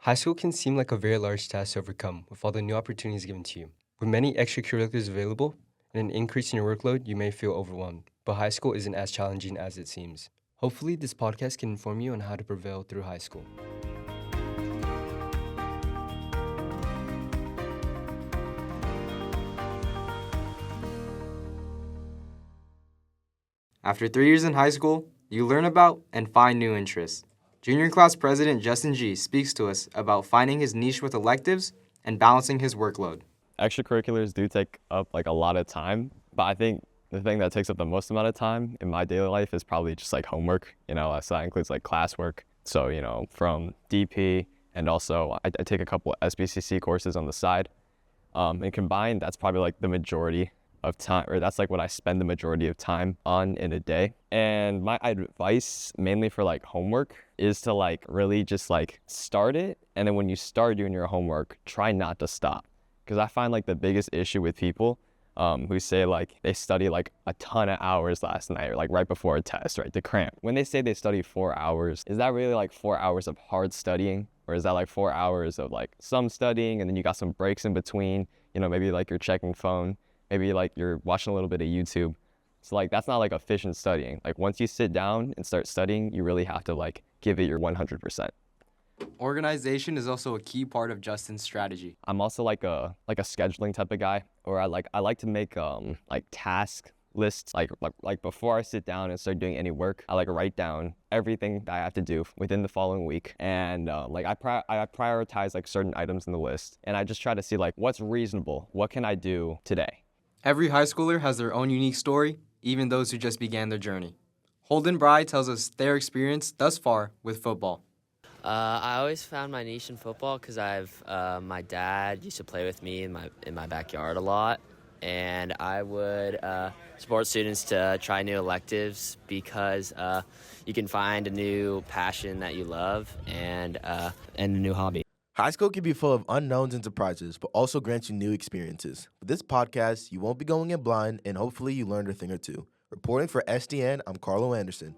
High school can seem like a very large task to overcome with all the new opportunities given to you. With many extracurriculars available and an increase in your workload, you may feel overwhelmed, but high school isn't as challenging as it seems. Hopefully, this podcast can inform you on how to prevail through high school. After 3 years in high school, you learn about and find new interests. Junior class president Justin G speaks to us about finding his niche with electives and balancing his workload. Extracurriculars do take up like a lot of time, but I think the thing that takes up the most amount of time in my daily life is probably just like homework, so that includes like classwork. So, from DP, and also I take a couple of SBCC courses on the side. And combined, that's probably like the majority of time, or that's like what I spend the majority of time on in a day. And my advice mainly for like homework is to like really just like start it. And then when you start doing your homework, try not to stop. Because I find like the biggest issue with people who say like they study like a ton of hours last night or like right before a test, right, to cram. When they say they study 4 hours, is that really like 4 hours of hard studying? Or is that like 4 hours of like some studying and then you got some breaks in between, maybe like you're checking phone, maybe like you're watching a little bit of YouTube. So like that's not like efficient studying. Like once you sit down and start studying, you really have to like give it your 100%. Organization is also a key part of Justin's strategy. I'm also like a scheduling type of guy, or I like to make like task lists. Like before I sit down and start doing any work, I like write down everything that I have to do within the following week, and I prioritize like certain items in the list, and I just try to see like what's reasonable, what can I do today. Every high schooler has their own unique story, even those who just began their journey. Holden Bry tells us their experience thus far with football. I always found my niche in football because my dad used to play with me in my backyard a lot, and I would support students to try new electives because you can find a new passion that you love and a new hobby. High school can be full of unknowns and surprises, but also grants you new experiences. With this podcast, you won't be going in blind, and hopefully you learned a thing or two. Reporting for SDN, I'm Kaarlo Anderson.